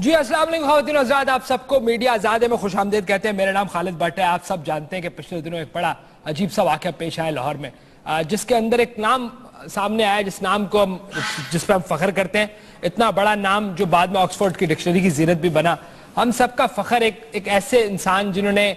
جی السلام علیکم خواتین و حضرات، آپ سب کو میڈیا آزادے میں خوش آمدید کہتے ہیں۔ میرا نام خالد بٹ ہے۔ آپ سب جانتے ہیں کہ پچھلے دنوں ایک بڑا عجیب سا واقعہ پیش آیا لاہور میں، جس کے اندر ایک نام سامنے آیا جس پہ ہم فخر کرتے ہیں۔ اتنا بڑا نام جو بعد میں آکسفورڈ کی ڈکشنری کی زینت بھی بنا۔ ہم سب کا فخر ایک ایسے انسان جنہوں نے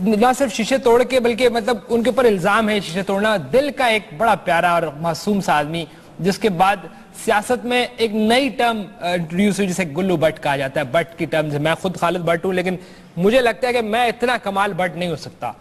نہ صرف شیشے توڑ کے بلکہ مطلب ان کے اوپر الزام ہے شیشے توڑنا، دل کا ایک بڑا پیارا اور معصوم سا آدمی، جس کے بعد سیاست میں ایک نئی ٹرم انٹروڈیوس ہوئی جسے گلو بٹ کہا جاتا ہے۔ بٹ کی ٹرم سے میں خود خالد بٹ ہوں، لیکن مجھے لگتا ہے کہ میں اتنا کمال بٹ نہیں ہو سکتا۔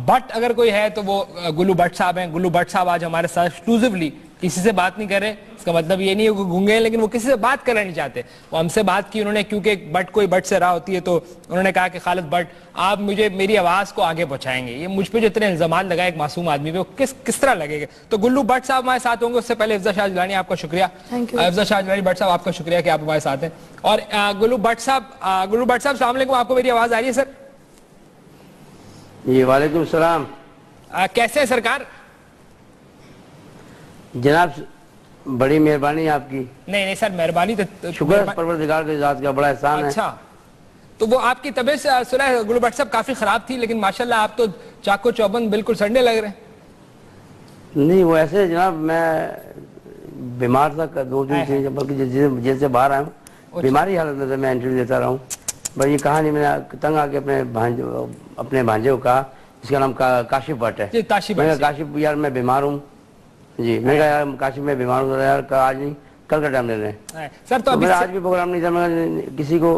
بٹ اگر کوئی ہے تو وہ گلو بٹ صاحب ہیں۔ گلو بٹ صاحب آج ہمارے ساتھ ایکسکلوزیولی کسی سے بات نہیں کر رہے۔ اس کا مطلب یہ نہیں ہے کہ گونگے ہیں، لیکن وہ کسی سے بات کرنا نہیں چاہتے۔ وہ ہم سے بات کی انہوں نے، کیونکہ بٹ کوئی بٹ سے راہ ہوتی ہے، تو انہوں نے کہا کہ خالد بٹ آپ مجھے میری آواز کو آگے پہنچائیں گے۔ یہ مجھ پہ جو اتنے الزامات لگائے ایک معصوم آدمی پہ، وہ کس طرح لگے گا؟ تو گلو بٹ صاحب ہمارے ساتھ ہوں گے۔ اس سے پہلے افضل شاہ جیلانی، آپ کا شکریہ۔ افضل شاہ جیلانی بٹ صاحب، آپ کا شکریہ کہ آپ ہمارے ساتھ ہیں۔ اور گلو بٹ صاحب السلام علیکم، آپ کو میری آواز آ رہی ہے سر؟ جی وعلیکم السلام۔ کیسے ہیں سرکار؟ جناب بڑی مہربانی آپ کی۔ نہیں سر، مہربانی تو شکر ہے پروردگار کی ذات کا، بڑا احسان ہے۔ اچھا، تو وہ آپ کی طبیعت سے سنا ہے گلو بٹ صاحب کافی خراب تھی، لیکن ماشاءاللہ آپ تو چاقو چوبند بالکل سنڈے لگ رہے ہیں۔ نہیں وہ ایسے جناب، میں بیمار تھا 2 دن سے، بلکہ جیل سے باہر آیا ہوں، بیماری حالت میں میں انٹرویو دیتا رہا ہوں۔ بھائی یہ کہانی میں نے تنگ آ کے اپنے بھانجے کو کہا، جس کا نام کاشف بٹ ہے۔ میں کہا کاشف یار میں بیمار ہوں، جی میں کہا یار کاشف میں بیمار ہوں یار، آج نہیں کل کا ٹائم لے رہے ہیں سر۔ تو میرا آج بھی پروگرام نہیں تھا، میں کسی کو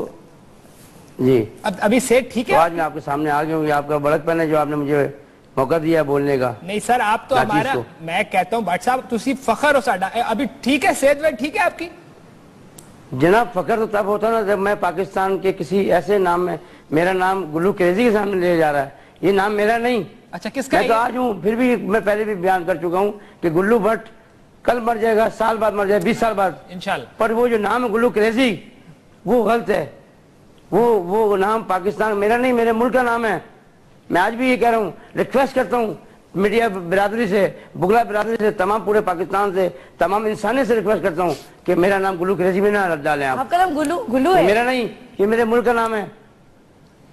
جی ابھی صحت ٹھیک ہے؟ آج میں آپ کے سامنے آ گیا ہوں، یہ آپ کا بڑک پن ہے جو آپ نے مجھے موقع دیا بولنے کا۔ نہیں سر، آپ تو ہمارا، میں کہتا ہوں بٹ صاحب تسی فخر ہو ساڈا۔ ابھی ٹھیک ہے صحت وحت ٹھیک ہے آپ کی؟ جناب فخر تو تب ہوتا نا جب میں پاکستان کے کسی ایسے نام میں، میرا نام گلو کریزی کے سامنے لے جا رہا ہے، یہ نام میرا نہیں۔ اچھا کس کا؟ میں تو آج ہوں، پھر بھی میں پہلے بھی بیان کر چکا ہوں کہ گلو بٹ کل مر جائے گا، سال بعد مر جائے گا، 20 سال بعد انشاءاللہ، پر وہ جو نام ہے گلو کریزی وہ غلط ہے۔ وہ نام پاکستان میرا نہیں، میرے ملک کا نام ہے۔ میں آج بھی یہ کہہ رہا ہوں، ریکویسٹ کرتا ہوں میڈیا برادری سے، بگلا برادری سے، تمام پورے پاکستان سے، تمام انسانیت سے ریکویسٹ کرتا ہوں کہ میرا نام گلو کریزی میں نہ ڈالیں۔ آپ کا نام گلو ہے؟ میرا نہیں، یہ میرے ملک کا نام ہے۔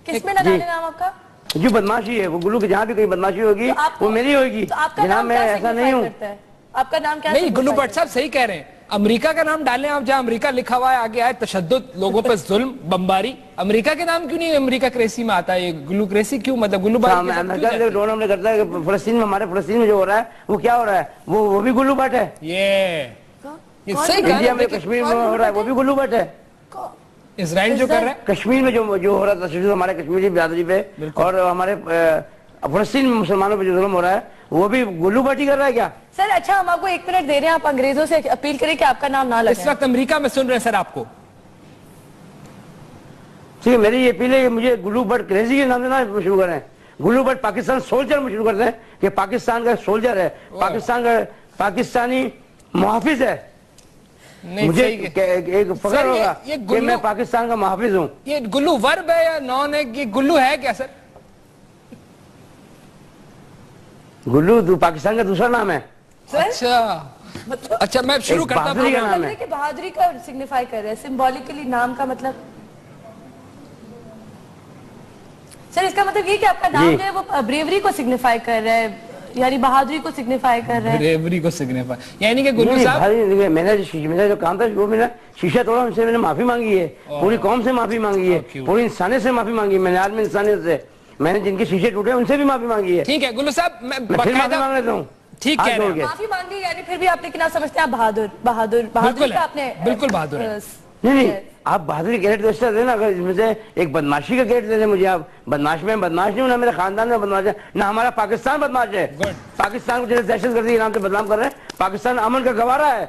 کس میں نہ ڈالیں نام آپ کا؟ جو بدماشی ہے وہ گلو کی، جہاں بھی کوئی بدماشی ہوگی وہ میری ہوگی۔ جناب میں ایسا نہیں ہوں۔ آپ کا نام کیا؟ نہیں گلو بٹ صاحب صحیح کہہ رہے ہیں، امریکہ کا نام ڈالیں آپ، جہاں امریکہ لکھا ہوا ہے، آگے آئے تشدد، لوگوں پہ ظلم، بمباری۔ امریکہ کے نام کیوں نہیں امریکہ کریسی میں آتا ہے؟ یہ گلو کریسی کیوں؟ مطلب گلو بٹ ڈون ہم نے کرتا ہے کہ فلسطین میں، ہمارے فلسطین میں جو ہو رہا ہے وہ کیا ہو رہا ہے، وہ بھی گلو بٹ ہے۔ یہ صحیح کہہ انڈیا میں کشمیر میں ہو رہا ہے وہ بھی گلو بٹ ہے۔ اسرائیل جو کر رہا ہے کشمیر میں جو ہو رہا ہے تشدد ہمارے کشمیری برادری پہ، اور ہمارے فلسطین میں مسلمانوں پہ جو ظلم ہو رہا ہے وہ بھی گلو بٹ ہی کر رہا ہے کیا؟ سر اچھا ہم آپ کو 1 منٹ دے رہے ہیں، آپ انگریزوں سے اپیل کریں کہ آپ کا نام نہ لگائیں۔ اس وقت امریکہ میں سن رہے ہیں سر آپ کو۔ ٹھیک ہے، میری یہ اپیل ہے کہ مجھے گلو بٹ کریزی کے نام سے نہ شروع کریں، گلو بٹ پاکستان سولجر میں شروع کرتے ہیں کہ پاکستان کا سولجر ہے، پاکستان کا پاکستانی محافظ ہے۔ مجھے ایک فخر ہوگا کہ میں پاکستان کا محافظ ہوں۔ یہ گلو ورب ہے یا نون ہے؟ یہ گلو ہے کیا سر؟ گلو پاکستان کا دوسرا نام ہے۔ اچھا میں شروع کرتا ہوں۔ بہادری کا سگنیفائی کر رہے ہیں، سمبولیکلی نام کا مطلب سر اس کا مطلب یہ کہ آپ کا نام جو ہے وہ بریوری کو سگنیفائی کر رہا ہے، یعنی بہادری کو سگنیفائی کر رہا ہے۔ بریوری کو سگنیفائی یعنی کہ گلو صاحب، میں نے جو کام تھا وہ میں نے شیشہ توڑا، ان سے میں نے معافی مانگی ہے، پوری قوم سے معافی مانگی ہے، پوری انسانیت سے معافی مانگی ہے، میں نے عالم انسانیت سے، میں نے جن کے شیشے ٹوٹے ان سے بھی معافی مانگی ہے۔ ٹھیک ہے گلو صاحب، میں پھر معافی مانگ لیتا ہوں۔ ٹھیک کہہ رہے ہیں، معافی مانگی یعنی پھر بھی آپ نے کیا سمجھتے ہیں؟ آپ بہادر کا آپ نے بالکل بہادر ہے۔ نہیں آپ بہادری کریٹ تو اس طرح دیں نا، اگر اس میں سے ایک بدماشی کا کریٹ دے دیں مجھے آپ۔ بدماش میں بدماش نہیں ہوں، نہ میرے خاندان میں بدماش ہے، نہ ہمارا پاکستان بدماش ہے۔ پاکستان کو جیسے دہشت گردی کے نام سے بدنام کر رہے ہیں، پاکستان امن کا گوارا ہے۔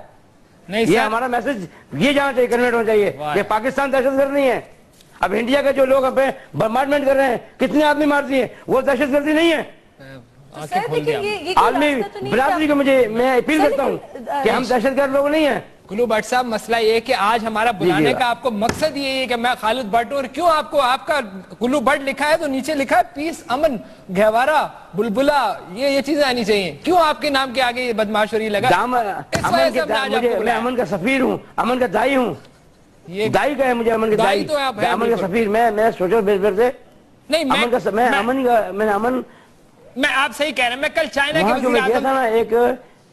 یہ ہمارا میسج یہ جانا چاہیے، کنورٹ ہونا چاہیے کہ پاکستان دہشت گرد نہیں ہے۔ اب انڈیا کے جو لوگ اب بمبارڈمنٹ کر رہے ہیں، کتنے آدمی مار دیے، وہ دہشت گردی نہیں ہے۔ عالمی برادری کو میں اپیل کرتا ہوں کہ ہم دہشت گرد لوگ نہیں ہیں۔ گلو بٹ صاحب مسئلہ یہ ہے کہ آج ہمارا بلانے کا آپ کو مقصد یہ ہے کہ میں خالد بٹ ہوں، اور کیوں آپ کو آپ کا گلو بٹ لکھا ہے تو نیچے لکھا ہے پیس، امن، گہوارہ، بلبلہ، یہ چیزیں آنی چاہیے۔ کیوں آپ کے نام کے آگے یہ بدماش اور یہ لگا؟ میں امن کا سفیر ہوں، امن کا دائی ہوں۔ دائی کا ہے مجھے امن کے دائی امن کا سفیر میں سوچو بیر سے نہیں میں امن میں آپ صحیح کہہ رہے ہیں. میں کل چائنا کے وزیر اعظم تھا نا ایک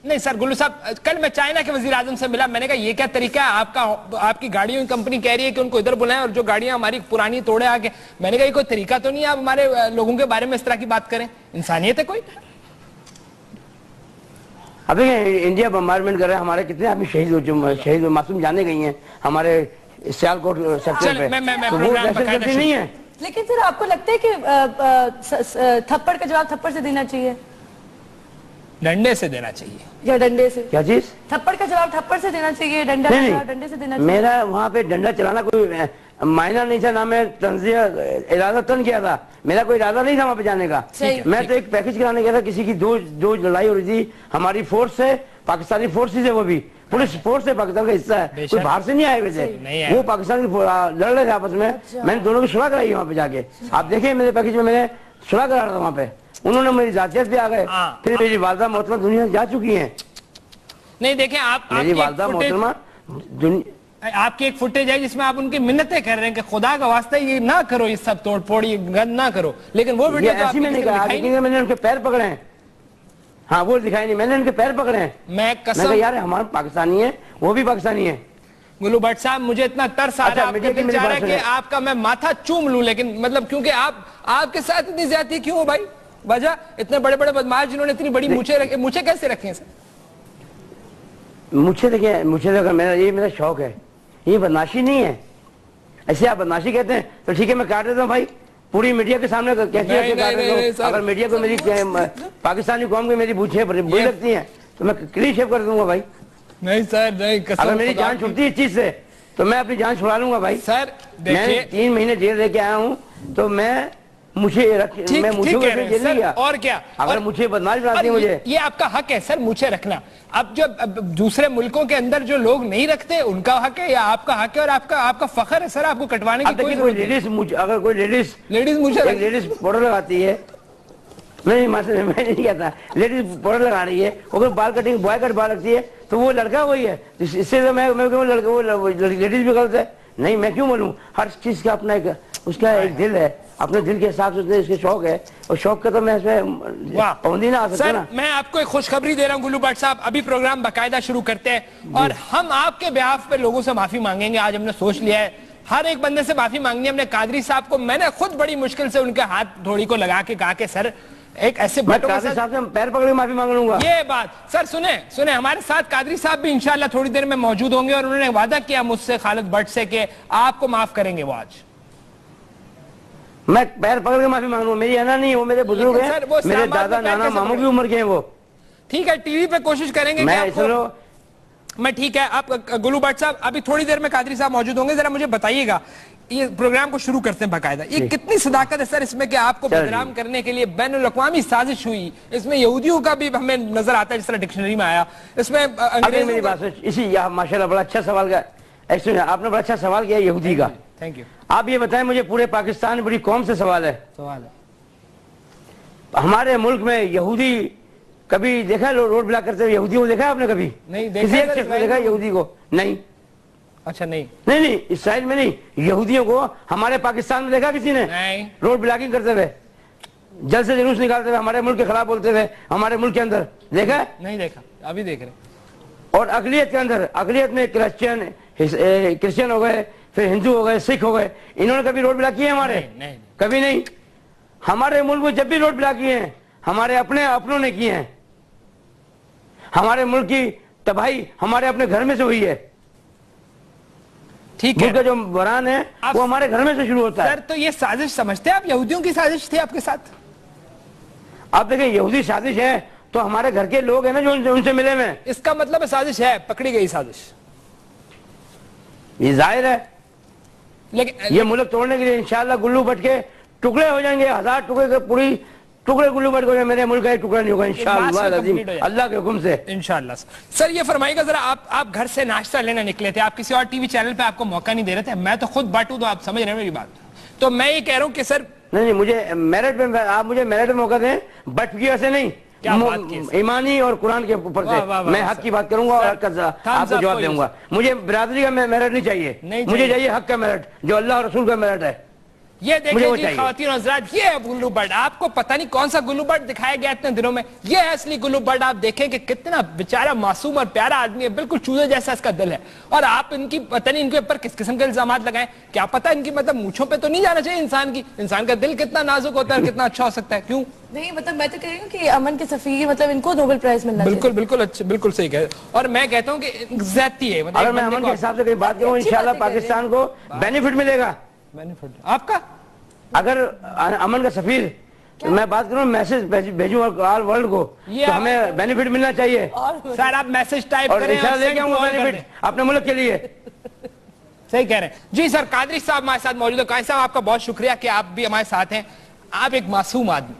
نہیں سر گلو صاحب کل میں چائنا کے وزیر اعظم سے ملا. میں نے کہا یہ کیا طریقہ ہے آپ کی گاڑیوں کی کمپنی کہہ رہی ہے کہ ان کو ادھر بلائیں اور جو گاڑیاں ہماری پرانی توڑے آگے. میں نے کہا یہ کوئی طریقہ تو نہیں ہے آپ ہمارے لوگوں کے بارے میں اس طرح کی بات کریں. انسانیت ہے کوئی؟ اب انڈیا بمبارمنٹ کر رہے ہیں ہمارے کتنے آدمی شہید معصوم جانے گئی ہیں ہمارے سیالکوٹ سیکٹر پہ وہ دہشت گردی نہیں ہے. لیکن سر آپ کو لگتا ہے کہ تھپڑ کا جواب تھپڑ سے دینا چاہیے ڈنڈے سے دینا چاہیے یا ڈنڈے سے؟ کیا چیز؟ تھپڑ کا جواب تھپڑ سے دینا چاہیے ڈنڈے سے دینا چاہیے؟ میرا وہاں پہ ڈنڈا چلانا کوئی معنی نہیں تھا. نہ میں تنزیہ ارادہ تن کیا تھا. میرا کوئی ارادہ نہیں تھا وہاں پہ جانے کا. میں تو ایک پیکج کرانے گیا تھا. کسی کی دو لڑائی ہو رہی تھی. ہماری فورس سے پاکستانی فورسز ہے وہ بھی پولیس فورس ہے پاکستان کا حصہ ہے. کوئی باہر سے نہیں آئے ویسے وہ پاکستان لڑ رہے تھے آپس میں. میں نے دونوں کی صلح کرائی وہاں پہ جا کے. آپ دیکھیں میرے پیکج میں میں نے صلح کرا رہا تھا وہاں پہ. انہوں نے میری ذاتیت پہ آ گئے. پھر میری والدہ محترمہ دنیا جا چکی ہیں. نہیں دیکھیں آپ میری والدہ محترمہ آپ کی ایک فوٹیج ہے جس میں آپ ان کی منتیں کر رہے ہیں کہ خدا کا واسطہ یہ نہ کرو یہ سب توڑ پھوڑ یہ گند نہ کرو. لیکن وہ ویڈیو ایسی میں نے کہا میں نے ان کے پیر پکڑے ہیں. ہاں وہ دکھائی نہیں. میں نے ان کے پیر پکڑے ہیں. میں قسم یار ہمارے پاکستانی ہیں وہ بھی پاکستانی ہیں. گلو بٹ صاحب مجھے اتنا ترس آ رہا ہے کہ آپ کا میں ماتھا چوم لوں. لیکن مطلب کیونکہ آپ کے ساتھ اتنی زیادتی کیوں ہو بھائی؟ وجہ اتنے بڑے بڑے بدماش جنہوں نے اتنی بڑی مجھے کیسے رکھیں سر؟ مجھے دیکھیں یہ میرا شوق ہے. یہ بدماشی نہیں ہے. ایسے آپ بدماشی کہتے ہیں تو ٹھیک ہے میں کاٹ دیتا ہوں بھائی پوری میڈیا کے سامنے. اگر میڈیا کو میری پاکستانی قوم کی میری بوچھیں بری لگتی ہیں تو میں کلین شیپ کر دوں گا بھائی. نہیں سر نہیں. اگر میری جان چھوٹتی ہے اس چیز سے تو میں اپنی جان چھڑا لوں گا بھائی. سر میں 3 مہینے جیل رہ کے آیا ہوں تو میں اور کیا اگر مجھے بدماش بناتی ہے مجھے یہ آپ کا حق ہے سر مجھے رکھنا. اب جو دوسرے ملکوں کے اندر جو لوگ نہیں رکھتے ان کا حق ہے یا آپ کا حق ہے اور آپ کا فخر ہے سر آپ کو کٹوانے کی کوئی ضرورت نہیں. اگر کوئی لیڈیز پاؤڈر لگاتی ہے میں نہیں کہتا لیڈیز پاؤڈر لگا رہی ہے اگر بال کٹنگ بوائے کٹ بال رکھتی ہے تو وہ لڑکا وہی ہے. اس سے میں لیڈیز بھی غلط ہے. نہیں میں کیوں بولوں. ہر چیز کا اپنا اس کا ایک دل ہے. اپنے دل کے حساب سے اس کے شوق ہے اور شوق کا تو میں اس میں پابندی نہ آ سکتا نا. میں آپ کو ایک خوشخبری دے رہا ہوں گلو بٹ صاحب. ابھی پروگرام باقاعدہ شروع کرتے ہیں اور ہم آپ کے بیہاف پہ لوگوں سے معافی مانگیں گے. آج ہم نے سوچ لیا ہے ہر ایک بندے سے معافی مانگنی. ہم نے قادری صاحب کو میں نے خود بڑی مشکل سے ان کے ہاتھ دھوڑی کو لگا کے کہا کہ سر ایک ایسے قادری صاحب سے پیر پکڑ کے معافی مانگ لوں گا. یہ بات سر سنیں ہمارے ساتھ قادری صاحب بھی انشاءاللہ تھوڑی دیر میں موجود ہوں گے اور انہوں نے وعدہ کیا مجھ سے خالد بٹ سے کہ آپ کو معاف کریں گے. وہ آج میں پیر پکڑ کے معافی مانگ رہا ہوں. میری انا نہیں وہ میرے بزرگ ہیں میرے دادا نانا ماموں کی عمر کے ہیں وہ. ٹھیک ہے ٹی وی پہ کوشش کریں گے میں ٹھیک ہے. آپ گلو بٹ صاحب ابھی تھوڑی دیر میں قادری صاحب موجود ہوں گے. ذرا مجھے بتائیے گا یہ پروگرام کو شروع کرتے ہیں باقاعدہ. یہ کتنی صداقت ہے سر اس میں کہ آپ کو بدنام کرنے کے لیے بین الاقوامی سازش ہوئی. اس میں یہودیوں کا بھی ہمیں نظر آتا ہے جس طرح ڈکشنری میں آیا. اس میں میری بات اسی ماشاءاللہ بڑا اچھا سوال کا آپ نے بڑا اچھا سوال کیا یہودی کا. Thank you. آپ یہ بتائیں مجھے پورے پاکستان بڑی قوم سے سوال ہے. ہمارے ملک میں یہودی کبھی دیکھا روڈ بلاک کرتے ہوئے یہودیوں کو دیکھا آپ نے کبھی؟ نہیں کسی ایک شخص نے دیکھا یہودی کو؟ نہیں. اچھا نہیں اسرائیل میں نہیں یہودیوں کو ہمارے پاکستان میں دیکھا کسی نے روڈ بلاکنگ کرتے ہوئے جل سے جلوس نکالتے ہوئے ہمارے ملک کے خلاف بولتے ہوئے ہمارے ملک کے اندر دیکھا؟ نہیں دیکھا. ابھی دیکھ رہے. اور اقلیت کے اندر اقلیت میں کرسچن ہو گئے پھر ہندو ہو گئے سکھ ہو گئے انہوں نے کبھی روڈ بلاک کیے ہمارے؟ کبھی نہیں. ہمارے ملک میں جب بھی روڈ بلاک کیے ہیں ہمارے اپنوں نے کیے ہیں. ہمارے ملک کی تباہی ہمارے اپنے گھر میں سے ہوئی ہے. ٹھیک ہے. ملک کا جو بحران ہے وہ ہمارے گھر میں سے شروع ہوتا ہے. سر تو یہ سازش سمجھتے ہیں آپ یہودیوں کی سازش تھی آپ کے ساتھ؟ آپ دیکھیں یہودی سازش ہے تو ہمارے گھر کے لوگ ہیں نا جو ان سے ملے ہوئے. اس کا مطلب سازش ہے پکڑی گئی سازش. یہ ظاہر ہے. لیکن یہ ملک توڑنے کے لیے انشاءاللہ گلو بٹ کے ٹکڑے ہو جائیں گے. 1000 ٹکڑے کے پوری ٹکڑے گلو بٹ کو میرے ملک کا ایک ٹکڑا نہیں ہوگا انشاءاللہ العظیم اللہ کے حکم سے انشاءاللہ. سر یہ فرمائیے گا ذرا آپ گھر سے ناشتہ لینے نکلے تھے آپ کسی اور ٹی وی چینل پہ آپ کو موقع نہیں دے رہے تھے. میں تو خود بٹ ہوں تو آپ سمجھ رہے ہیں میری بات. تو میں یہ کہہ رہا ہوں کہ سر نہیں مجھے میرٹ میں آپ مجھے میرٹ میں موقع دیں بٹ کی وجہ سے نہیں ایمانی اور قرآن کے اوپر سے میں حق کی بات کروں گا اور آپ کو جواب دوں گا. مجھے برادری کا میرٹ نہیں چاہیے, مجھے چاہیے حق کا میرٹ جو اللہ اور رسول کا میرٹ ہے. یہ دیکھیں جی خواتین و حضرات, یہ ہے گلو برڈ. آپ کو پتہ نہیں کون سا گلو برڈ دکھایا گیا اتنے دنوں میں, یہ ہے اصلی گلو برڈ. آپ دیکھیں کہ کتنا بیچارہ معصوم اور پیارا آدمی ہے, بالکل چوزے جیسا اس کا دل ہے. اور آپ ان کی پتہ نہیں ان کے اوپر کس قسم کے الزامات لگائیں, کیا پتہ ان کی مطلب مونچھوں پہ تو نہیں جانا چاہیے انسان کی. انسان کا دل کتنا نازک ہوتا ہے اور کتنا اچھا ہو سکتا ہے. کیوں نہیں, مطلب میں تو کہہ رہی ہوں کہ امن کے سفیر مطلب ان کو نوبل پرائز ملنا چاہیے. بالکل بالکل اچھا, بالکل صحیح کہہ رہے. اور میں کہتا ہوں کہ زیادتی ہے. اگر میں امن کے حساب سے کوئی بات کروں, انشاءاللہ پاکستان کو بینیفٹ ملے گا. بینیفٹ آپ کا, اگر امن کا سفیر میں بات کروں, میسج بھیجوں آل ورلڈ کو, تو ہمیں بینیفٹ ملنا چاہیے. سر آپ میسج ٹائپ اور کریں انشاءاللہ لے کے آؤں گا بینیفٹ اپنے ملک کے لیے. صحیح کہہ رہے ہیں جی. سر قادری صاحب ہمارے ساتھ موجود ہیں. قادری صاحب آپ کا بہت شکریہ کہ آپ بھی ہمارے ساتھ ہیں. آپ ایک معصوم آدمی,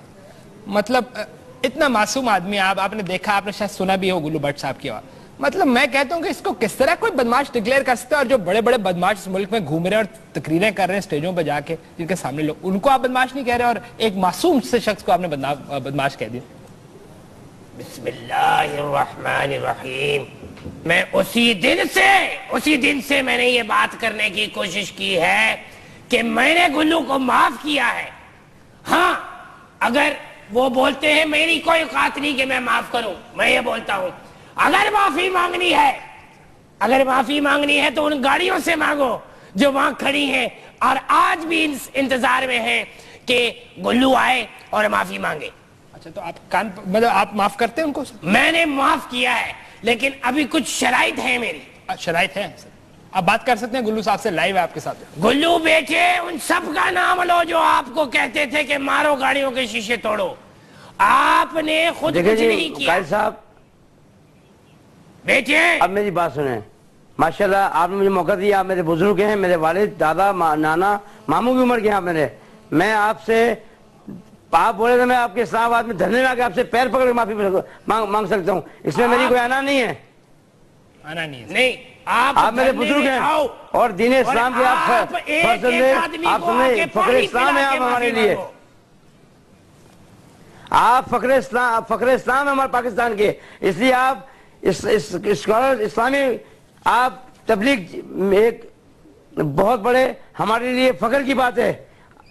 مطلب اتنا معصوم آدمی آپ نے دیکھا, آپ نے شاید سنا بھی ہو گلو بٹ صاحب کی آواز. مطلب میں کہتا ہوں کہ اس کو کس طرح کوئی بدماش ڈکلیئر کر سکتا ہے, اور جو بڑے بڑے بدماش اس ملک میں گھوم رہے ہیں اور تقریریں کر رہے ہیں اسٹیجوں پہ جا کے, جن کے سامنے لوگ, ان کو آپ بدماش نہیں کہہ رہے, اور ایک معصوم سے شخص کو آپ نے بدماش کہہ دیا. بسم اللہ الرحمن الرحیم. میں اسی دن سے میں نے یہ بات کرنے کی کوشش کی ہے کہ میں نے گلو کو معاف کیا ہے. ہاں, اگر وہ بولتے ہیں میری کوئی اوقات نہیں کہ میں معاف کروں, میں یہ بولتا ہوں اگر معافی مانگنی ہے تو ان گاڑیوں سے مانگو جو وہاں کھڑی ہیں اور آج بھی انتظار میں ہیں کہ گلو آئے اور معافی مانگے. اچھا, تو آپ مطلب آپ معاف کرتے ہیں ان کو؟ میں نے معاف کیا ہے, لیکن ابھی کچھ شرائط ہیں میری. شرائط ہیں سر, آپ بات کر سکتے ہیں گلو صاحب سے, لائیو ہے آپ کے ساتھ. گلو بیٹے, ان سب کا نام لو جو آپ کو کہتے تھے کہ مارو گاڑیوں کے شیشے توڑو. آپ نے خود کچھ نہیں کیا. قائد صاحب بیٹے, اب میری بات سنیں. ماشاءاللہ آپ نے مجھے موقع دیا, آپ میرے بزرگ ہیں, میرے والد, دادا, نانا, ماموں کی عمر کے ہیں آپ. میں آپ سے, آپ بولے تھے میں آپ کے اسلام آباد میں دھرنے میں آ کے آپ سے پیر پکڑ کے معافی مانگ سکتا ہوں, اس میں میری کوئی آنا نہیں ہے. نہیں, آپ میرے بزرگ ہیں اور دین اسلام کے آپ سنیں, فخر اسلام ہیں آپ ہمارے لیے. آپ فخر اسلام ہیں ہمارے پاکستان کے, اس لیے آپ اسلامی آپ تبلیغ ایک بہت بڑے ہمارے لیے فخر کی بات ہے.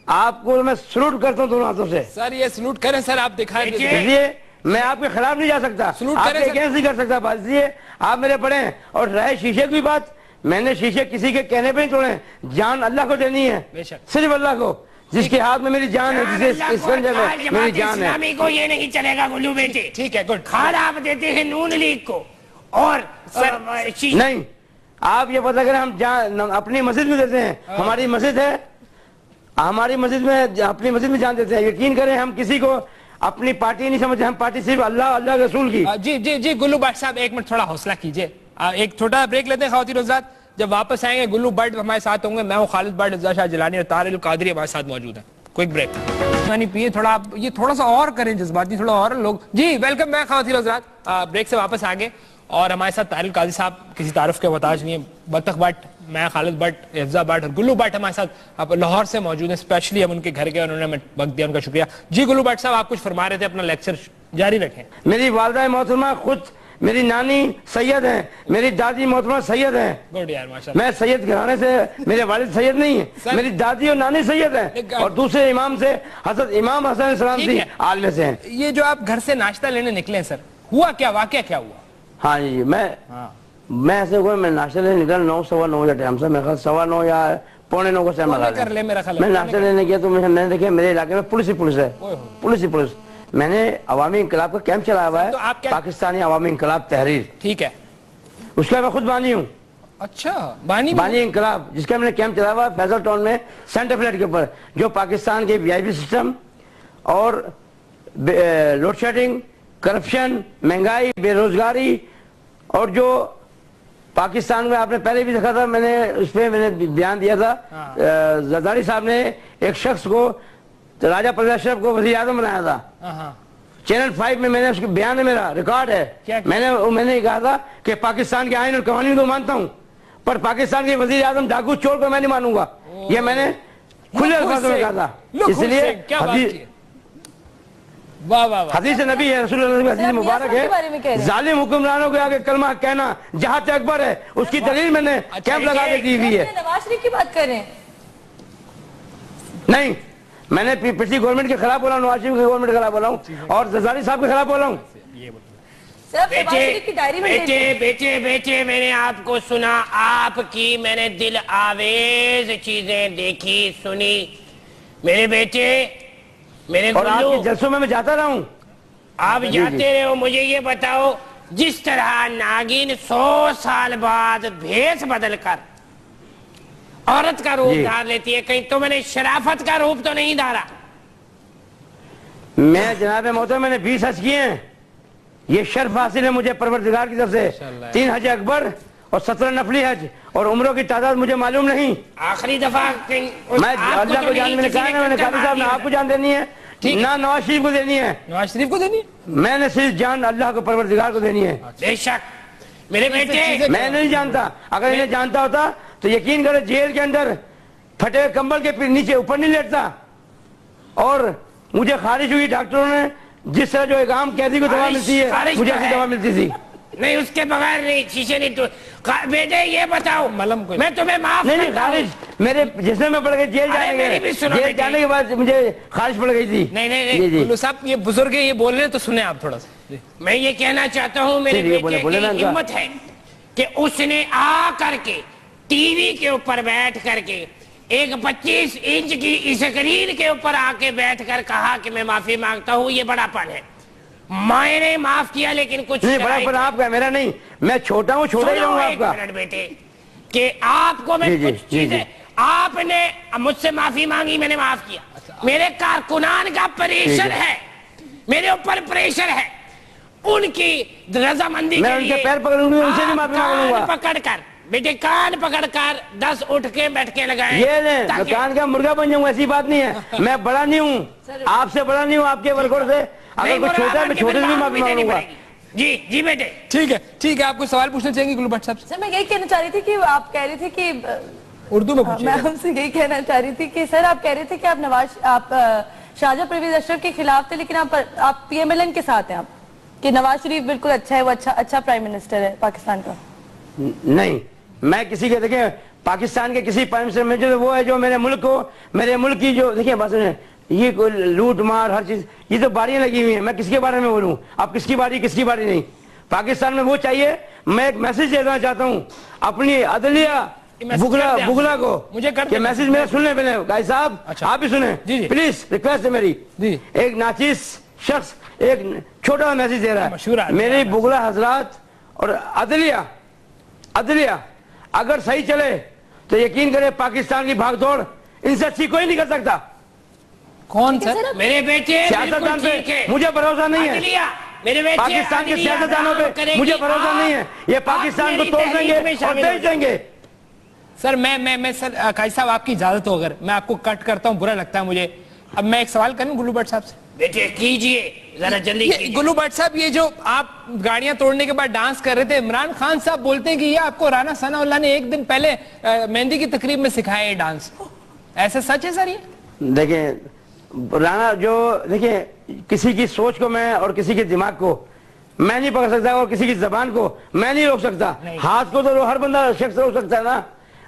آپ کو میں سلوٹ کرتا ہوں دونوں ہاتھوں سے. سر یہ سلوٹ کریں سر, آپ دکھائیں. اس لیے میں آپ کے خلاف نہیں جا سکتا, آپ کے اگینسٹ نہیں کر سکتا بات. اس لیے آپ میرے بڑے ہیں. اور رہے شیشے کی بات, میں نے شیشے کسی کے کہنے پہ نہیں توڑے. جان اللہ کو دینی ہے, صرف اللہ کو, جس کے ہاتھ میں میری جان ہے, جس کے اسکنجے میں میری جان ہے. اسلامی کو یہ نہیں چلے گا گلو بیٹے. ٹھیک ہے, گڈ. کھانا آپ دیتے ہیں نون لیگ کو, اور نہیں, آپ یہ پتہ کریں, ہم اپنی مسجد میں دیتے ہیں. ہماری مسجد ہے, ہماری مسجد میں اپنی مسجد میں جان دیتے ہیں. یقین کریں, ہم کسی کو اپنی پارٹی نہیں سمجھتے, ہم پارٹی صرف اللہ رسول کی. جی جی جی گلو بٹ صاحب ایک منٹ تھوڑا حوصلہ کیجئے, ایک چھوٹا بریک لیتے ہیں خواتین و حضرات. جب واپس آئیں گے گلو بٹ ہمارے ساتھ ہوں گے. میں ہوں خالد بٹ, رضا شاہ جیلانی اور طاہر القادری ہمارے ساتھ موجود ہیں. Quick break. پانی پیئے تھوڑا, یہ تھوڑا سا اور کریں جذباتی, تھوڑا اور لوگ. جی ویلکم بیک خواتین و حضرات, بریک سے واپس آگے. اور ہمارے ساتھ طاہر القادری صاحب کسی تعارف کے محتاج نہیں ہے. بطخ بٹ, میں خالد بٹ, حفظہ بٹ اور گلو بٹ ہمارے ساتھ لاہور سے موجود ہیں. اسپیشلی ہم ان کے گھر گئے, انہوں نے ہمیں وقت دیا, ان کا شکریہ. جی گلو بٹ صاحب آپ کچھ فرما رہے تھے, اپنا لیکچر جاری رکھیں. میری والدہ محترمہ خود میری نانی سید ہیں, میری دادی محترمہ سید ہیں. گڈ یار, ماشاءاللہ. میں سید گھرانے سے, میرے والد سید نہیں ہیں, میری دادی اور نانی سید ہیں, اور دوسرے امام سے حضرت امام حسن علیہ السلام سے عالم سے ہیں. یہ جو آپ گھر سے ناشتہ لینے نکلے سر, ہوا کیا, واقعہ کیا ہوا؟ ہاں جی, میں ایسے کوئی, میں ناشتہ لینے نکلا 9 سوا 9 بجے ٹائم سے, میرے خیال 9:15 یا 8:45 کا ٹائم لگا. میں ناشتہ لینے گیا تو میں نے دیکھا میرے علاقے میں پولیس ہے, پولیس. میں نے عوامی انقلاب کا کیمپ چلایا ہوا ہے, پاکستانی عوامی انقلاب تحریر. ٹھیک ہے, اس کا میں خود بانی ہوں. اچھا, بانی انقلاب, جس کا میں نے کیمپ چلایا ہوا ہے فیصل ٹاؤن میں, سینٹر فلیٹ کے اوپر, جو پاکستان کے VIP سسٹم اور لوڈ شیڈنگ, کرپشن, مہنگائی, بے روزگاری, اور جو پاکستان میں آپ نے پہلے بھی دیکھا تھا, میں نے اس پہ میں نے بیان دیا تھا, زرداری صاحب نے ایک شخص کو, راجہ پرویز اشرف کو وزیر اعظم بنایا تھا. چینل 5 میں نے اس کے بیان ہے, میرا ریکارڈ ہے, میں نے کہا تھا کہ پاکستان کے آئین اور قوانین کو مانتا ہوں, پر پاکستان کے وزیر اعظم ڈاکو چور کو میں نہیں مانوں گا. یہ میں نے کھلے الفاظوں میں کہا تھا. اس لیے واہ واہ واہ حدیث نبی ہے، رسول اللہ کی حدیث مبارک کے بارے میں کہہ رہے ہے، ہیں؟ ظالم حکمرانوں کے آگے کلمہ کہنا جہاد اکبر ہے، اس کی دلیل میں نے کیمپ لگا کے دی ہوئی ہے۔ نواز شریف کی بات کر رہے ہیں؟ نہیں، میں نے پچھلی گورنمنٹ کے خلاف بولا ہوں، نواز شریف کی گورنمنٹ کے خلاف بولا ہوں، اور زرداری صاحب کے خلاف بولا ہوں۔ صرف نواز شریف کی ڈائری میں بیٹے میں نے آپ کو سنا، آپ کی میں نے دل آویز چیزیں دیکھی سنی میرے بیٹے، میرے اور آپ گلو، کے جلسوں میں جاتا رہا ہوں۔ آپ جاتے رہے ہو، مجھے یہ بتاؤ جس طرح ناگین 100 سال بعد بھیس بدل کر عورت کا روپ دھار لیتی ہے، کہیں تو میں نے شرافت کا روپ تو نہیں دھارا؟ میں جناب محترم میں نے 20 حج کیے ہیں، یہ شرف حاصل ہے مجھے پروردگار کی طرف سے، 3 حج اکبر اور 17 نفلی حج، اور عمروں کی تعداد مجھے معلوم نہیں۔ آخری دفعہ میں اللہ کو جان، میں نے کہا نا، میں نے قاضی صاحب نے آپ کو جان دینی ہے نہ نواز شریف کو دینی ہے، نواز شریف کو دینی ہے؟ میں نے صرف جان اللہ کو پروردگار کو دینی ہے۔ بے شک میرے بیٹے، میں نہیں جانتا، اگر انہیں جانتا ہوتا تو یقین کرے جیل کے اندر پھٹے کمبل کے نیچے اوپر نہیں لیٹتا، اور مجھے خارج ہوئی ڈاکٹروں نے جس طرح جو ایک عام قیدی کو دوا ملتی ہے مجھے ایسی دوا ملتی تھی۔ نہیں اس کے بغیر نہیں، شیشے نہیں تو بیٹے یہ بتاؤ، میں تمہیں معاف نہیں کرتا ہوں۔ خارج میرے جسم میں پڑ گئی، جیل جانے جانے کے بعد مجھے خارج پڑ گئی تھی۔ نہیں گلو صاحب یہ بزرگ یہ بول رہے ہیں تو سنیں آپ تھوڑا سا۔ میں یہ کہنا چاہتا ہوں میرے بیٹے کی ہمت ہے کہ اس نے آ کر کے ٹی وی کے اوپر بیٹھ کر کے ایک 25 انچ کی اسکرین کے اوپر آ کے بیٹھ کر کہا کہ میں معافی مانگتا ہوں، یہ بڑا پن ہے۔ میں نے معاف کیا لیکن کچھ نہیں، بڑا پن آپ کا میرا نہیں، میں چھوٹا ہوں، چھوٹا ہی رہوں گا آپ کا۔ ایک منٹ بیٹے کہ آپ کو میں کچھ چیزیں، آپ نے مجھ سے معافی مانگی، میں نے معاف کیا، میرے کارکنان کا پریشر ہے، میرے اوپر پریشر ہے، ان کی رضامندی میں ان کے پیر پکڑوں گی، ان سے بھی معافی مانگ لوں گا۔ پکڑ کر بیٹے کان پکڑ کر 10 اٹھ کے بیٹھ کے لگائیں، یہ نہیں کان کا مرغا بن جاؤں، ایسی بات نہیں ہے، میں بڑا نہیں ہوں، آپ سے بڑا نہیں ہوں، آپ کے ورکر سے، اگر کوئی چھوٹا ہے میں چھوٹے سے بھی معافی مانگ لوں گا۔ جی بیٹے ٹھیک ہے، آپ کو سوال پوچھنا چاہیں گے گلو بٹ صاحب سے؟ سر میں یہی کہنا چاہ رہی تھی کہ آپ کہہ رہے تھے کہ اردو میں پوچھیں۔ میں آپ سے یہی کہنا چاہ رہی تھی کہ سر آپ کہہ رہے تھے کہ آپ شاہجہاں پرویز اشرف کے خلاف تھے، لیکن آپ پی ایم ایل این کے ساتھ ہیں، آپ کہ نواز شریف بالکل اچھا ہے، وہ اچھا پرائم منسٹر ہے پاکستان کا۔ نہیں، میں کسی کے دیکھیں پاکستان کے کسی پرائم منسٹر میں جو وہ ہے جو میرے ملک کو، میرے ملک کی جو دیکھیں بات سنیں، یہ کوئی لوٹ مار ہر چیز، یہ تو باریاں لگی ہوئی ہیں، میں کس کے بارے میں بولوں؟ اب کس کی باری نہیں، پاکستان میں وہ چاہیے۔ میں ایک میسج دینا چاہتا ہوں اپنی عدلیہ بگلا کو کہ میسج میرا سن لیں پہلے، گائی صاحب آپ بھی سنیں پلیز، ریکویسٹ ہے میری۔ ایک ناچیز شخص ایک چھوٹا میسج دے رہا ہے، میری بگلا حضرات اور عدلیہ اگر صحیح چلے تو یقین کرے پاکستان کی بھاگ دوڑ ان سے اچھی کوئی نہیں کر سکتا۔ کون سر؟ میرے بیٹے سیاستدان پہ مجھے بھروسہ نہیں ہے، پاکستان کے سیاستدانوں پہ مجھے بھروسہ نہیں ہے، یہ پاکستان کو توڑ دیں گے اور بیچ دیں گے۔ سر میں سر قاضی صاحب آپ کی اجازت ہو، اگر میں آپ کو کٹ کرتا ہوں برا لگتا ہے مجھے، اب میں ایک سوال کروں گلو بٹ صاحب سے؟ بیٹے کیجئے ذرا جلدی کیجئے۔ گلو بٹ صاحب یہ جو آپ گاڑیاں توڑنے کے بعد ڈانس کر رہے تھے، عمران خان صاحب بولتے ہیں کہ یہ آپ کو رانا ثناء اللہ نے ایک دن پہلے مہندی کی تقریب میں سکھایا یہ ڈانس، ایسا سچ ہے سر یہ؟ دیکھیں رانا جو دیکھیں کسی کی سوچ کو میں اور کسی کے دماغ کو میں نہیں پکڑ سکتا، اور کسی کی زبان کو میں نہیں روک سکتا، ہاتھ کو تو ہر بندہ شخص روک سکتا ہے نا۔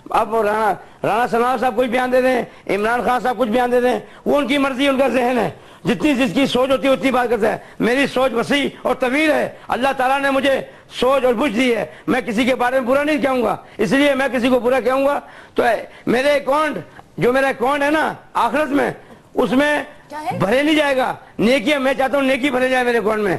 اب رانا ثناء صاحب کچھ بیان دے دیں، عمران خان صاحب کچھ بیان دے دیں، وہ ان کی مرضی، ان کا ذہن ہے، جتنی جس کی سوچ ہوتی ہے اتنی بات کرتا ہے۔ میری سوچ وسیع اور طویل ہے، اللہ تعالیٰ نے مجھے سوچ اور بوجھ دی ہے، میں کسی کے بارے میں برا نہیں کہوں گا، اس لیے میں کسی کو برا کہوں گا تو میرے اکاؤنٹ جو میرا اکاؤنٹ ہے نا آخرت میں، اس میں بھرے نہیں جائے گا نیکیاں، میں چاہتا ہوں نیکی بھرے جائے میرے اکاؤنٹ میں۔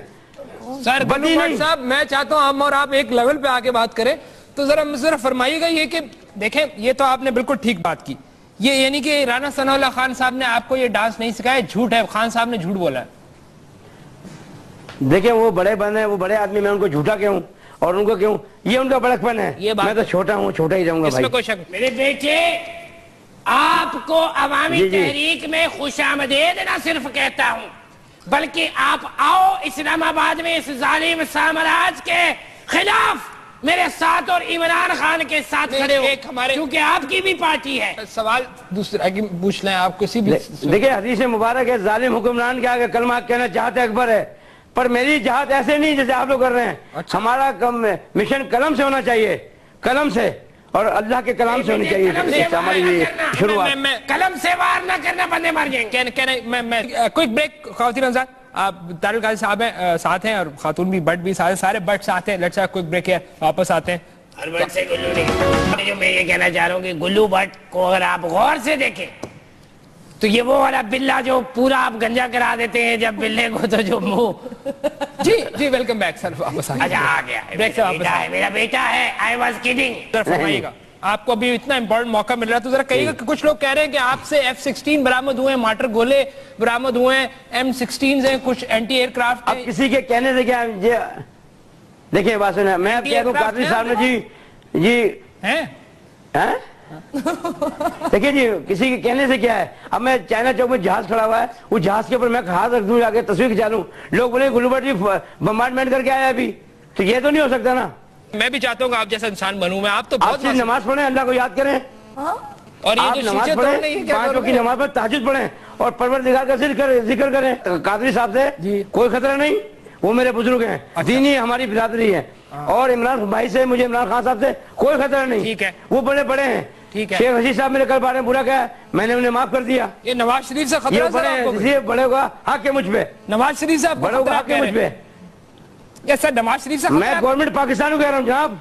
سر گلو بٹ صاحب میں چاہتا ہوں ہم اور آپ ایک لیول پہ آ کے بات کریں، تو ذرا فرمائیے گا یہ کہ دیکھیں یہ تو آپ نے بالکل ٹھیک بات کی، یہ یعنی کہ رانا ثناء اللہ خان صاحب نے آپ کو یہ ڈانس نہیں سکھایا، جھوٹ ہے، خان صاحب نے جھوٹ بولا ہے۔ دیکھیں وہ بڑے بندے ہیں، وہ بڑے آدمی، میں ان کو جھوٹا کہوں اور ان کو کہوں، یہ ان کا بڑک پن ہے، میں تو چھوٹا ہوں، چھوٹا ہی رہوں گا اس میں بھائی۔ کوئی شک میرے بیٹے آپ کو عوامی تحریک میں خوش آمدید نہ صرف کہتا ہوں، بلکہ آپ آؤ اسلام آباد میں اس ظالم سامراج کے خلاف میرے ساتھ اور عمران خان کے ساتھ کھڑے ہو کیونکہ آپ کی بھی پارٹی ہے. سوال دوسرا پوچھ لیں آپ کسی بھی. دیکھیں حدیث مبارک ہے ظالم حکمران کے آگے کلمہ کہنا چاہتے اکبر ہے، پر میری جہاد ایسے نہیں جیسے آپ لوگ کر رہے ہیں. ہمارا مشن قلم سے ہونا چاہیے، قلم سے، اور اللہ کے کلام سے ہونی چاہیے ہماری شروعات. قلم سے وار نہ کرنا، بندے مر جائیں گے. Quick break. خواتین حضرات آپ طارق القاضی صاحب ہیں ساتھ ہیں، اور خاتون بھی بٹ بھی سارے بٹ ساتھ ہیں. لیٹس کوئک بریک ہے، واپس آتے ہیں. ہر بٹ سے گلو نہیں. جو میں یہ کہنا چاہ رہا ہوں کہ گلو بٹ کو اگر آپ غور سے دیکھیں تو یہ وہ والا بلہ جو پورا آپ گنجا کرا دیتے ہیں جب بلے کو تو جو منہ. جی ویلکم بیک سر. واپس آ گیا. میرا بیٹا ہے. I was kidding. فرمائیے گا آپ کو ابھی اتنا امپورٹنٹ موقع مل رہا تو ذرا کہیے گا کہ کچھ لوگ کہہ رہے ہیں کہ آپ سے F-16 برآمد ہوئے ہیں، مارٹر گولے برآمد ہوئے ہیں، M-16 ہیں، کچھ اینٹی ایئر کرافٹ. اب کسی کے کہنے سے کیا دیکھیں بات سنیں، میں اب کہہ دوں قادری صاحب نے جی دیکھیں جی کسی کے کہنے سے کیا ہے. اب میں چائنا چوک میں جہاز کھڑا ہوا ہے، وہ جہاز کے اوپر میں ہاتھ رکھ دوں، آگے تصویر کھچا لوں، لوگ بولے گلو بٹ جی بمبارڈمنٹ کر کے آیا ابھی، تو یہ تو نہیں ہو سکتا نا. میں بھی چاہتا ہوں کہ آپ جیسا انسان بنوں. میں آپ تو آپ صرف نماز پڑھیں، اللہ کو یاد کریں، اور آپ نماز پڑھیں، 5 وقت کی نماز پڑھ، تہجد پڑھیں، اور پروردگار کا ذکر کریں. قادری صاحب سے کوئی خطرہ نہیں، وہ میرے بزرگ ہیں، دینی ہماری برادری ہے. اور عمران بھائی سے، مجھے عمران خان صاحب سے کوئی خطرہ نہیں، وہ بڑے بڑے ہیں. شیخ رشید صاحب میرے کل بارے میں برا کہا، میں نے انہیں معاف کر دیا. یہ نواز شریف سے خطرہ یہ بڑے ہوگا حق ہے مجھ پہ، نواز شریف صاحب بڑے ہوگا حق ہے مجھ پہ. سر نواز شریف سے میں گورنمنٹ پاکستان کو کہہ رہا ہوں جناب،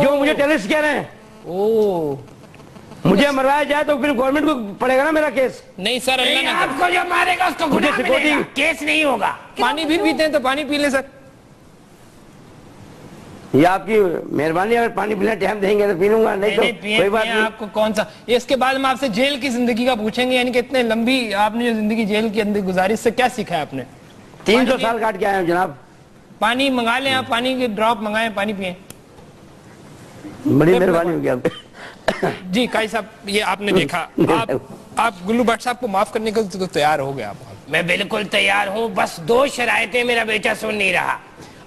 جو مجھے ٹیررسٹ کہہ رہے ہیں. مجھے مروایا جائے تو پھر گورنمنٹ کو پڑے گا نا میرا کیس. نہیں سر، اللہ نے آپ کو جو مارے گا اس کو گناہ ملے گا، کیس نہیں ہوگا. پانی بھی پیتے ہیں تو پانی پی لیں سر. یہ آپ کی مہربانی، اگر پانی پینے ٹائم دیں گے تو پی لوں گا، نہیں تو کوئی بات نہیں. آپ کو کون سا اس کے بعد ہم آپ سے جیل کی زندگی کا پوچھیں گے، یعنی کہ اتنے لمبی آپ نے جو زندگی جیل کے اندر گزاری، اس سے کیا سیکھا ہے آپ نے؟ 300 سال کاٹ کے آئے ہیں جناب. پانی منگا لیں آپ، پانی کے ڈراپ منگائیں، پانی پئیں. بڑی مہربانی ہوگی آپ. جی قاضی صاحب یہ آپ نے دیکھا، آپ گلو بٹ صاحب کو معاف کرنے کے تو تیار ہو گئے آپ؟ میں بالکل تیار ہوں، بس 2 شرائطیں میرا بیٹا سن نہیں رہا.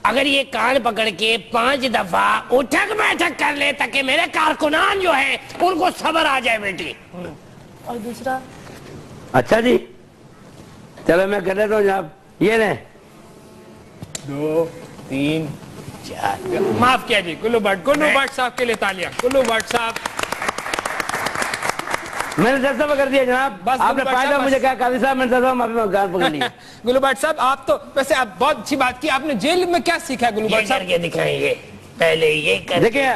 اگر یہ کان پکڑ کے 5 دفعہ اٹھک بیٹھک کر لے تاکہ میرے کارکنان جو ہیں ان کو صبر آ جائے بیٹی. اور دوسرا اچھا جی چلو میں کر لیتا ہوں جناب. یہ لیں 2 3 4 معاف کیا جی. گلو بٹ صاحب کے لیے تالیاں. گلو بٹ صاحب میں نے 10 دفعہ کر دیا جناب، آپ نے 5 دفعہ مجھے کہا قاضی صاحب میں 10 دفعہ معافی گان پکڑ لی. گلو بٹ صاحب آپ تو ویسے آپ بہت اچھی بات کی، آپ نے جیل میں کیا سیکھا ہے گلو بٹ صاحب؟ یہ کر کے دکھائیں گے، پہلے یہ کر کے دیکھیں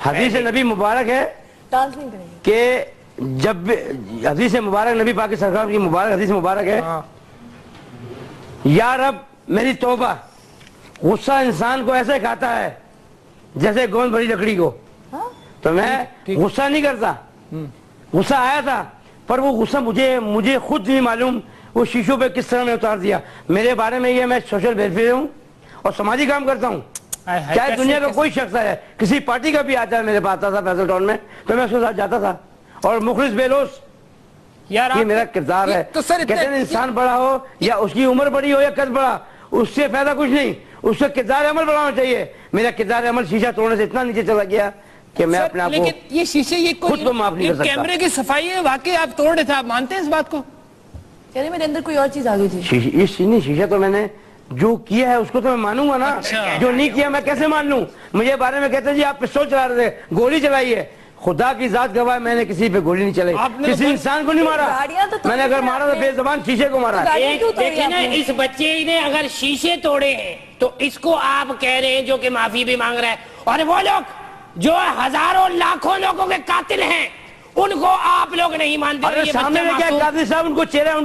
حدیث نبی مبارک ہے کہ جب حدیث مبارک نبی پاک سرکار کی مبارک حدیث مبارک ہے، یا رب میری توبہ، غصہ انسان کو ایسے کھاتا ہے جیسے گوند بھری لکڑی کو. تو میں غصہ نہیں کرتا، غصہ آیا تھا پر وہ غصہ مجھے خود نہیں معلوم وہ شیشوں پہ کس طرح میں اتار دیا. میرے بارے میں یہ میں سوشل ویلفیئر ہوں اور سماجی کام کرتا ہوں. چاہے دنیا کا کوئی شخص ہے، کسی پارٹی کا بھی آتا ہے میرے پاس آتا تھا فیصل ٹاؤن میں تو میں اس کے ساتھ جاتا تھا. اور مخلص بیلوس یہ میرا کردار ہے. کہتے ہیں انسان بڑا ہو یا اس کی عمر بڑی ہو یا قد بڑا، اس سے فائدہ کچھ نہیں، اس سے کردار عمل بڑھانا چاہیے. میرا کردار عمل شیشہ توڑنے سے اتنا نیچے چلا گیا کہ میں اپنے آپ کو یہ شیشے خود کو معاف نہیں کر سکتا. کیمرے کی صفائی ہے، واقعی آپ توڑ رہے تھے، آپ مانتے ہیں اس بات کو؟ کہہ رہے میرے اندر کوئی اور چیز آ گئی تھی. شیشہ تو میں نے جو کیا ہے اس کو تو میں مانوں گا نا، جو نہیں کیا میں کیسے مان لوں؟ مجھے بارے میں کہتے ہیں جی آپ پستول چلا رہے تھے، گولی چلائی ہے. خدا کی ذات گواہ میں نے کسی پہ گولی نہیں چلائی، کسی انسان کو نہیں مارا. میں نے اگر مارا تو بے زبان شیشے کو مارا. دیکھیں نا اس بچے نے اگر شیشے توڑے ہیں تو اس کو آپ کہہ رہے ہیں جو کہ معافی بھی مانگ رہا ہے، اور وہ لوگ جو ہزاروں لاکھوں لوگوں کے قاتل ہیں ان کو آپ لوگ نہیں مانتے. اگر سامنے میں کیا قاضی صاحب ان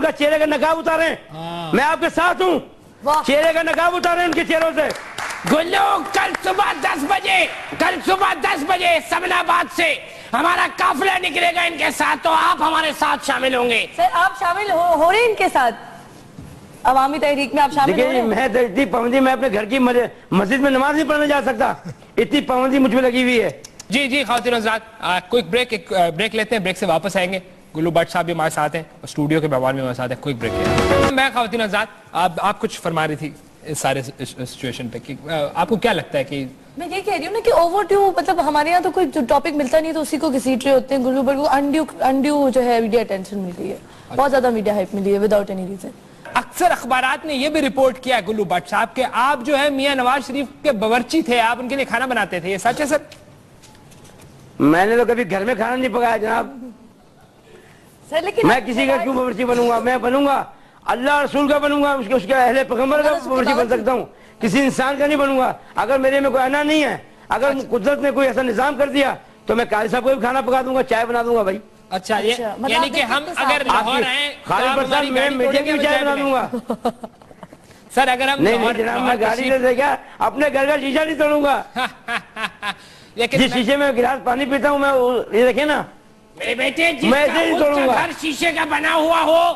کا چہرے کا نقاب اتاریں، میں آپ کے ساتھ ہوں، چہرے کا نقاب اتاریں ان کے چہروں سے. گلو کل صبح 10 بجے سمن آباد سے ہمارا قافلہ نکلے گا ان کے ساتھ، تو آپ ہمارے ساتھ شامل ہوں گے. سر آپ شامل ہو رہے ہیں ان کے ساتھ عوامی تحریک میں؟ آپ شامل ہو رہے ہیں؟ میں اتنی پابندی، میں اپنے گھر کی مسجد میں نماز نہیں پڑھنے جا سکتا، اتنی پابندی مجھ پہ لگی ہوئی ہے. جی خواتین حضرات کوئک بریک لیتے ہیں، بریک سے واپس آئیں گے. گلو بٹ صاحب بھی ہمارے ساتھ ہیں اور اسٹوڈیو کے مہمان بھی ہمارے ساتھ ہیں. Quick break. میں خواتین حضرات آپ کچھ فرما رہی تھی. اس سارے سچویشن پہ کہ آپ کو کیا لگتا ہے کہ میں یہ کہہ رہی ہوں نا کہ اوور ڈیو مطلب ہمارے یہاں تو کوئی ٹاپک ملتا نہیں تو اسی کو گھسیٹ رہے ہوتے ہیں. گلو بٹ کو انڈیو جو ہے میڈیا اٹینشن مل گئی ہے, بہت زیادہ میڈیا ہائپ ملی ہے وداؤٹ اینی ریزن. اکثر اخبارات نے یہ بھی رپورٹ کیا ہے گلو بٹ صاحب کہ آپ جو ہے میاں نواز شریف کے باورچی تھے, آپ ان کے لیے کھانا بناتے تھے, یہ سچ ہے سر؟ میں نے تو کبھی گھر میں کھانا نہیں پکایا جناب. سر لیکن میں کسی کا کیوں باورچی بنوں گا؟ میں بنوں گا اللہ رسول کا بنوں گا, اس کے اہل پیغمبر کا باورچی بن سکتا ہوں, کسی انسان کا نہیں بنوں گا. اگر میرے میں کوئی انا نہیں ہے, اگر قدرت نے کوئی ایسا نظام کر دیا تو میں قاضی صاحب کو بھی کھانا پکا دوں گا, چائے بنا دوں گا بھائی. اچھا, یعنی کہ ہم اگر لاہور آئیں خالد صاحب میں میڈیا کی بھی چائے بنا دوں گا. سر اگر ہم نہیں جناب, میں گاڑی سے دیکھا اپنے گھر کا شیشہ نہیں توڑوں گا. لیکن جس شیشے میں گلاس پانی پیتا ہوں میں, یہ دیکھیں نا میرے بیٹے, میں ایسے ہی توڑوں گا. گھر شیشے کا بنا ہوا ہو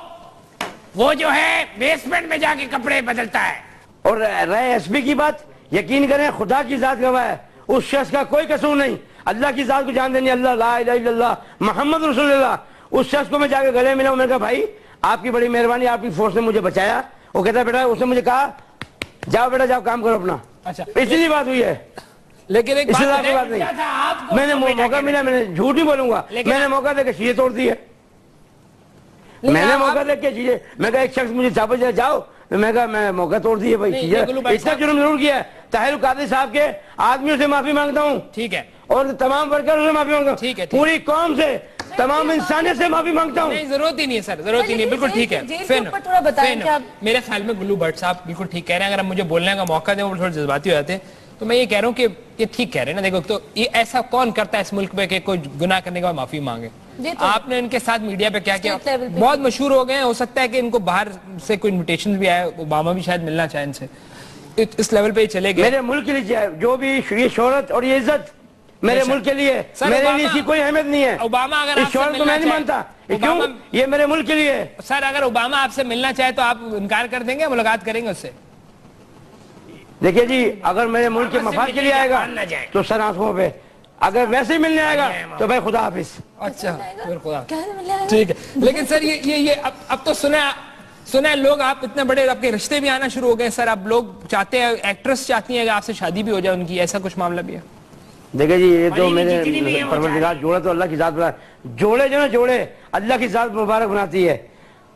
وہ جو ہے بیسمنٹ میں جا کے کپڑے بدلتا ہے. اور رہے ایس پی کی بات, یقین کریں خدا کی ذات گواہ ہے, اس شخص کا کوئی قصور نہیں. اللہ کی ذات کو جان دینی, اللہ لا الہ الا اللہ محمد رسول اللہ. اس شخص کو میں جا کے گلے ملا ہوں, میں نے کہا بھائی آپ کی بڑی مہربانی, آپ کی فورس نے مجھے بچایا. وہ کہتا ہے بیٹا, اس نے مجھے کہا جاؤ بیٹا جاؤ کام کرو اپنا. اچھا, اس لیے بات ہوئی ہے, لیکن ایک اس بات لیے بات نہیں. میں نے موقع ملا, میں نے جھوٹ نہیں بولوں گا, میں نے موقع دے کے چیزیں توڑ دی ہے. میں نے موقع دے کے چیزیں, میں کہا ایک شخص مجھے چاپا جاؤ, میں کہا میں موقع توڑ دی ہے بھائی. چیزیں اتنا جرم ضرور کیا ہے. طاہر القادری صاحب کے آدمیوں سے معافی مانگتا ہوں, ٹھیک ہے, اور تمام ورکروں سے معافی مانگتا ٹھیک ہے, ہوں, پوری قوم سے, تمام انسانیت سے معافی مانگتا ہوں. نہیں ضرورت ہی نہیں ہے سر, ضرورت ہی نہیں ہے, بالکل ٹھیک ہے. تھوڑا بتائیں کہ آپ, میرے خیال میں گلو بٹ صاحب بالکل ٹھیک کہہ رہے ہیں. اگر ہم مجھے بولنے کا موقع دیں, وہ تھوڑے جذباتی ہو جاتے ہیں, تو میں یہ کہہ رہا ہوں کہ یہ ٹھیک کہہ رہے ہیں نا. دیکھو تو یہ ایسا کون کرتا ہے اس ملک میں کہ کوئی گناہ کرنے کے بعد معافی مانگے؟ آپ نے ان کے ساتھ میڈیا پہ کیا کیا, بہت مشہور ہو گئے ہیں. ہو سکتا ہے کہ ان کو باہر سے کوئی انویٹیشن بھی آئے, اوباما بھی شاید ملنا چاہے ان سے, اس لیول پہ ہی چلے گئے. میرے ملک کے لیے جو بھی یہ شہرت اور یہ عزت میرے ملک کے لیے, میرے لیے اس کی کوئی اہمیت نہیں ہے. اوباما اگر اس شہرت کو میں نہیں مانتا, کیوں؟ یہ میرے ملک کے لیے ہے. سر اگر اوباما آپ سے ملنا چاہے تو آپ انکار کر دیں گے, ملاقات کریں گے اس سے؟ دیکھیے جی, اگر میرے ملک کے مفاد کے لیے آئے گا تو سر آنکھوں پہ, اگر ویسے ہی ملنے آئے گا تو بھائی خدا حافظ. اچھا خدا, ٹھیک ہے. لیکن سر یہ اب تو سنا ہے لوگ, آپ اتنے بڑے آپ کے رشتے بھی آنا شروع ہو گئے سر. اب لوگ چاہتے ہیں, ایکٹریس چاہتی ہیں کہ آپ سے شادی بھی ہو جائے ان کی, ایسا کچھ معاملہ بھی ہے؟ دیکھیں جی, یہ تو میرے پروردگار جوڑے تو اللہ کی ذات بنا, جوڑے جو نا جوڑے اللہ کی ذات مبارک بناتی ہے.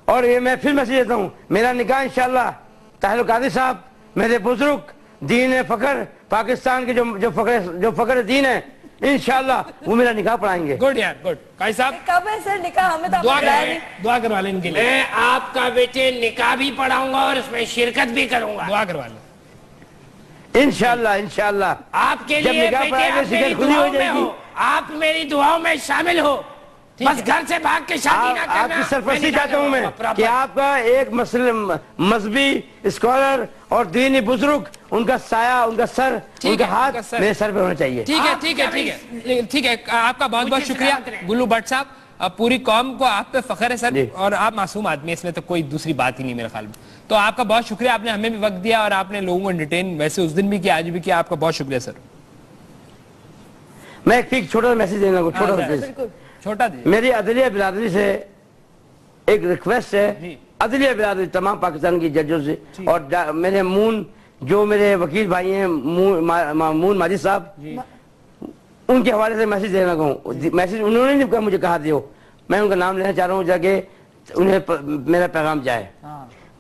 اور یہ میں پھر میسج دیتا ہوں, میرا نکاح انشاءاللہ طاہر القادری صاحب میرے بزرگ دین فخر پاکستان کے جو فخر دین ہے, انشاءاللہ وہ میرا نکاح پڑھائیں گے. گڈ یار, گڈ. قاضی صاحب کب ہے سر نکاح؟ ہمیں تو دعا کروا لیں ان کے لیے. میں آپ کا بیٹے نکاح بھی پڑھاؤں گا اور اس میں شرکت بھی کروں گا. دعا کروا لیں انشاءاللہ, انشاءاللہ. آپ کے لیے بیٹے آپ میری دعاؤں میں ہو, آپ میری دعاؤں میں شامل ہو, بس گھر سے بھاگ کے شادی نہ کرنا. آپ کی سرپرستی چاہتا ہوں میں کہ آپ کا ایک مذہبی اسکالر اور دینی بزرگ, ان کا سایہ, ان کا سر, ان کا ہاتھ میرے سر پہ ہونا چاہیے. ٹھیک ہے, ٹھیک ہے, ٹھیک ہے, ٹھیک ہے. آپ کا بہت بہت شکریہ گلو بٹ صاحب. پوری قوم کو آپ پہ فخر ہے سر, اور آپ معصوم آدمی, اس میں تو کوئی دوسری بات ہی نہیں میرے خیال میں. تو آپ کا بہت شکریہ, آپ نے ہمیں بھی وقت دیا اور آپ نے لوگوں کو انٹرٹین ویسے اس دن بھی کیا, آج بھی کیا. آپ کا بہت شکریہ سر. میں ایک چھوٹا سا میسج دینا, چھوٹا دی. میری عدلیہ برادری سے ایک ریکویسٹ ہے, عدلیہ برادری تمام پاکستان کی ججوں سے, اور میرے جو میرے وکیل بھائی ہیں مون ماجد صاحب, ان کے حوالے سے میسج دینا کہوں. میسج انہوں نے نہیں مجھے کہا دیو, میں ان کا نام لینا چاہ رہا ہوں تاکہ انہیں میرا پیغام جائے.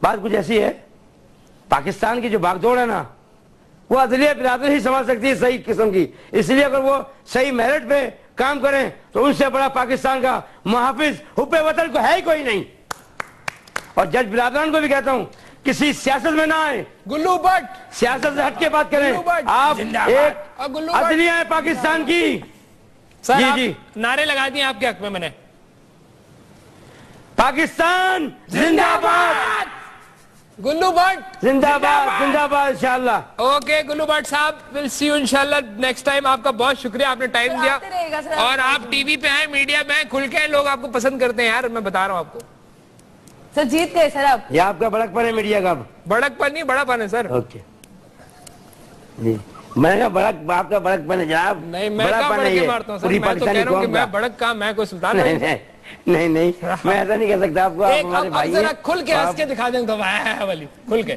بات کچھ ایسی ہے, پاکستان کی جو بھاگ دوڑ ہے نا, وہ عدلیہ برادری ہی سنبھال سکتی ہے صحیح قسم کی. اس لیے اگر وہ صحیح میرٹ پہ کام کریں تو ان سے بڑا پاکستان کا محافظ حب وطن کو ہے ہی کوئی نہیں. اور جج برادران کو بھی کہتا ہوں, کسی سیاست میں نہ آئے, گلو بٹ سیاست سے ہٹ کے بات کریں. آپ ایک عدلیہ ہے پاکستان کی. سر جی نعرے لگا دیے آپ کے حق میں نے, پاکستان زندہ باد, گلو بٹ زندہ باد, زندہ باد انشاءاللہ. اوکے گلو بٹ صاحب, ول سی یو انشاءاللہ نیکسٹ ٹائم. آپ کا بہت شکریہ, آپ نے ٹائم دیا, اور آپ ٹی وی پہ ہیں, میڈیا پہ ہیں, کھل کے لوگ آپ کو پسند کرتے ہیں یار, میں بتا رہا ہوں آپ کو. سر جیت گئے سر آپ. یہ آپ کا بڑک پن ہے میڈیا کا. بڑک پن نہیں, بڑا پن ہے سر. اوکے جی, میں کہا بڑک, آپ کا بڑک پن ہے جناب. نہیں, میں کہاں بڑک کے مارتا ہوں سر, میں تو کہہ رہا ہوں کہ میں بڑک کا, میں کوئی سلطان نہیں. نہیں میں ایسا نہیں کہہ سکتا آپ کو, آپ ہمارے بھائی ہیں. کھل کے ہنس کے دکھا دیں تو ولی کھل کے.